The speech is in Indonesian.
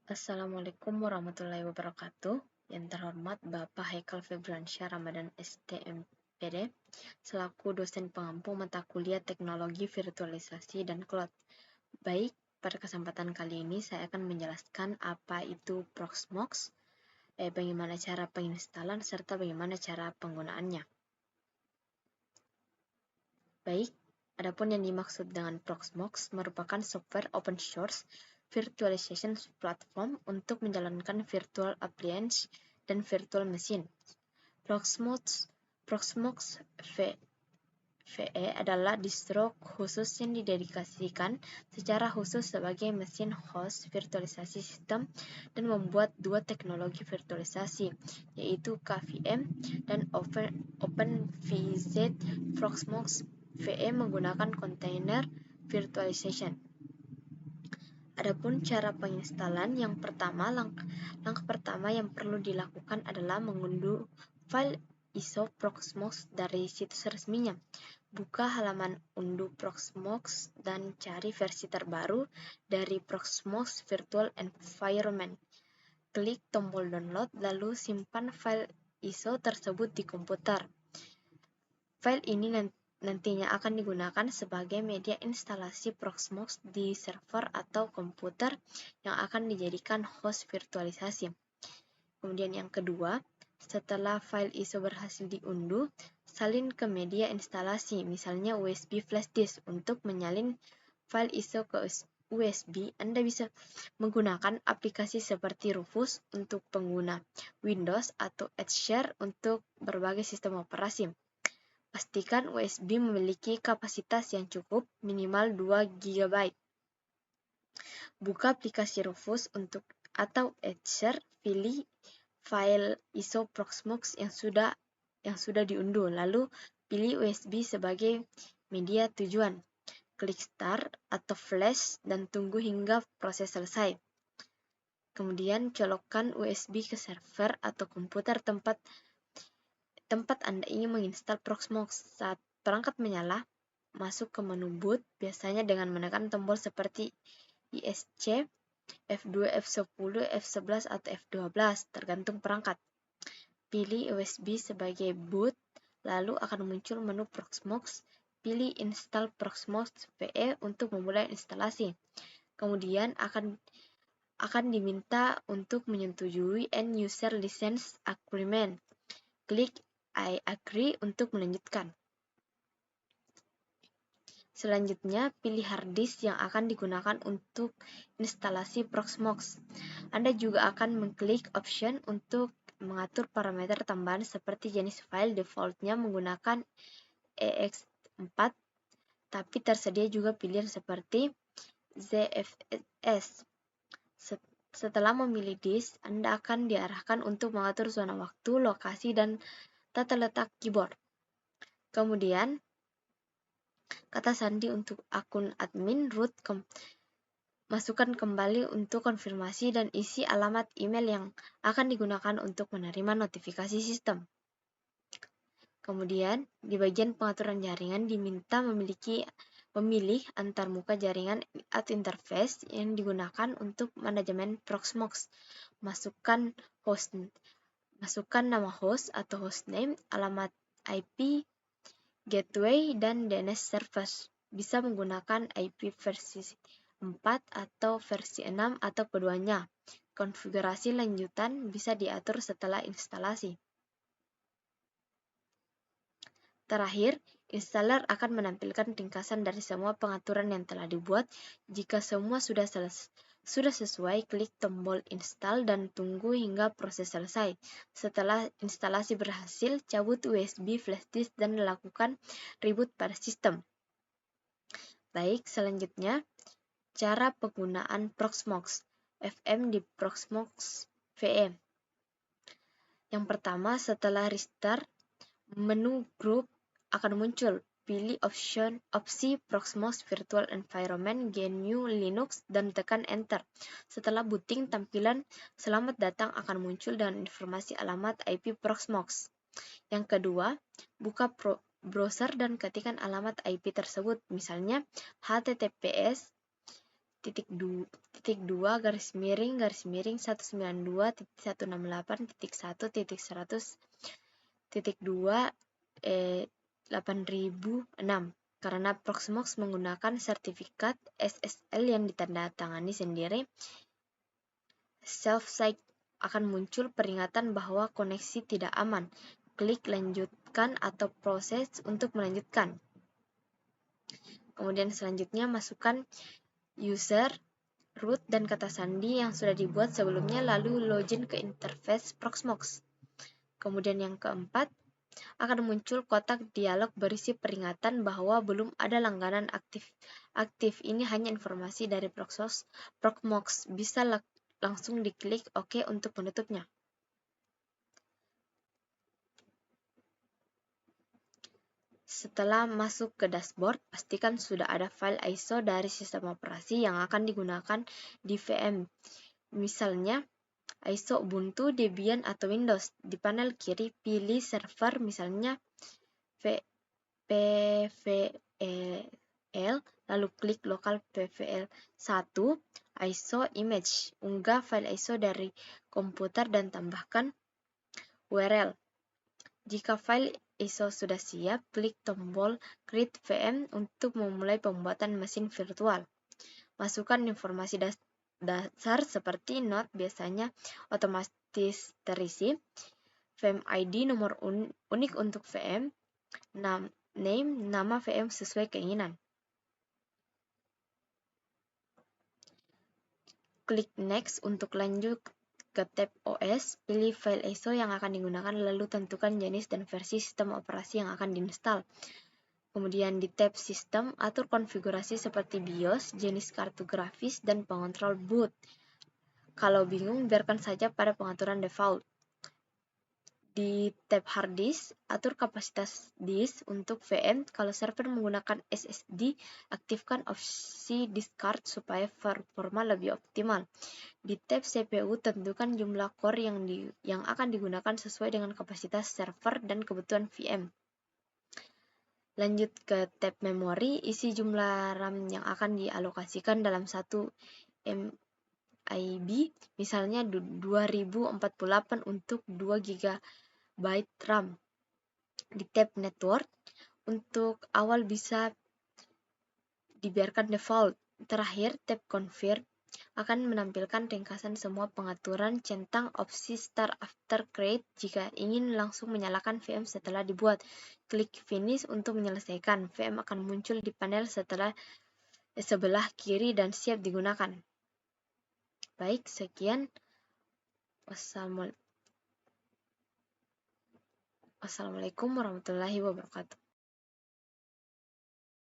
Assalamualaikum warahmatullahi wabarakatuh. Yang terhormat Bapak Haikal Febriansyah Ramadan STMPD, selaku dosen pengampu mata kuliah Teknologi Virtualisasi dan Cloud. Baik, pada kesempatan kali ini saya akan menjelaskan apa itu Proxmox, bagaimana cara penginstalan, serta bagaimana cara penggunaannya. Baik, adapun yang dimaksud dengan Proxmox merupakan software open source virtualization platform untuk menjalankan virtual appliance dan virtual machine. Proxmox VE adalah distro khusus yang didedikasikan secara khusus sebagai mesin host virtualisasi sistem dan membuat dua teknologi virtualisasi, yaitu KVM dan OpenVZ. Proxmox VE menggunakan container virtualization. Adapun cara penginstalan, langkah pertama yang perlu dilakukan adalah mengunduh file ISO Proxmox dari situs resminya. Buka halaman unduh Proxmox dan cari versi terbaru dari Proxmox Virtual Environment. Klik tombol download, lalu simpan file ISO tersebut di komputer. File ini nantinya akan digunakan sebagai media instalasi Proxmox di server atau komputer yang akan dijadikan host virtualisasi. Kemudian yang kedua, setelah file ISO berhasil diunduh, salin ke media instalasi, misalnya USB flash disk. Untuk menyalin file ISO ke USB, Anda bisa menggunakan aplikasi seperti Rufus untuk pengguna Windows atau Etcher untuk berbagai sistem operasi. Pastikan USB memiliki kapasitas yang cukup, minimal 2 GB. Buka aplikasi Rufus atau Etcher, pilih file ISO Proxmox yang sudah diunduh, lalu pilih USB sebagai media tujuan. Klik Start atau Flash dan tunggu hingga proses selesai. Kemudian colokkan USB ke server atau komputer tempat Anda ingin menginstal Proxmox. Saat perangkat menyala, masuk ke menu boot, biasanya dengan menekan tombol seperti ISC, F2, F10, F11, atau F12, tergantung perangkat. Pilih USB sebagai boot, lalu akan muncul menu Proxmox. Pilih Install Proxmox VE untuk memulai instalasi. Kemudian akan diminta untuk menyetujui End User License Agreement. Klik I agree untuk melanjutkan. Selanjutnya, pilih hard disk yang akan digunakan untuk instalasi Proxmox. Anda juga akan mengklik option untuk mengatur parameter tambahan seperti jenis file. Defaultnya menggunakan ext4, tapi tersedia juga pilihan seperti ZFS. Setelah memilih disk, Anda akan diarahkan untuk mengatur zona waktu, lokasi, dan tata letak keyboard. Kemudian, kata sandi untuk akun admin root, masukkan kembali untuk konfirmasi dan isi alamat email yang akan digunakan untuk menerima notifikasi sistem. Kemudian, di bagian pengaturan jaringan diminta memilih antarmuka jaringan atau interface yang digunakan untuk manajemen Proxmox. Masukkan nama host atau hostname, alamat IP, gateway, dan DNS service. Bisa menggunakan IP versi 4 atau versi 6 atau keduanya. Konfigurasi lanjutan bisa diatur setelah instalasi. Terakhir, installer akan menampilkan ringkasan dari semua pengaturan yang telah dibuat. Jika semua sudah sesuai, klik tombol install dan tunggu hingga proses selesai. Setelah instalasi berhasil, cabut USB flash disk dan lakukan reboot pada sistem. Baik, selanjutnya cara penggunaan Proxmox FM di Proxmox VE. Yang pertama, setelah restart, menu grup akan muncul. Pilih opsi Proxmox Virtual Environment GNU Linux dan tekan Enter. Setelah booting, tampilan selamat datang akan muncul dengan informasi alamat IP Proxmox. Yang kedua, buka browser dan ketikkan alamat IP tersebut, misalnya https 192.168.1.2.1.2.1.2.8006 karena Proxmox menggunakan sertifikat SSL yang ditandatangani sendiri. Self-site akan muncul peringatan bahwa koneksi tidak aman. Klik lanjutkan atau proses untuk melanjutkan. Kemudian selanjutnya masukkan user, root, dan kata sandi yang sudah dibuat sebelumnya lalu login ke interface Proxmox. Kemudian yang keempat, akan muncul kotak dialog berisi peringatan bahwa belum ada langganan aktif. Ini hanya informasi dari Proxmox. Bisa langsung diklik OK untuk menutupnya. Setelah masuk ke dashboard, pastikan sudah ada file ISO dari sistem operasi yang akan digunakan di VM. Misalnya, ISO Ubuntu, Debian, atau Windows. Di panel kiri, pilih server, misalnya PVL, lalu klik lokal PVL1, ISO image. Unggah file ISO dari komputer dan tambahkan URL. Jika file ISO sudah siap, klik tombol Create VM untuk memulai pembuatan mesin virtual. Masukkan informasi dasar seperti NOT biasanya otomatis terisi, VM ID nomor unik untuk VM, name nama VM sesuai keinginan. Klik Next untuk lanjut ke tab OS, pilih file ISO yang akan digunakan lalu tentukan jenis dan versi sistem operasi yang akan diinstal. Kemudian di tab Sistem, atur konfigurasi seperti BIOS, jenis kartu grafis, dan pengontrol boot. Kalau bingung, biarkan saja pada pengaturan default. Di tab Hard Disk, atur kapasitas disk untuk VM. Kalau server menggunakan SSD, aktifkan opsi discard supaya performa lebih optimal. Di tab CPU, tentukan jumlah core yang akan digunakan sesuai dengan kapasitas server dan kebutuhan VM. Lanjut ke tab memori, isi jumlah RAM yang akan dialokasikan dalam satu MIB, misalnya 2048 untuk 2 GB RAM. Di tab network, untuk awal bisa dibiarkan default. Terakhir, tab confirm akan menampilkan ringkasan semua pengaturan centang opsi start after create jika ingin langsung menyalakan VM setelah dibuat. Klik finish untuk menyelesaikan. VM akan muncul di panel sebelah kiri dan siap digunakan. Baik, sekian. Wassalamualaikum warahmatullahi wabarakatuh.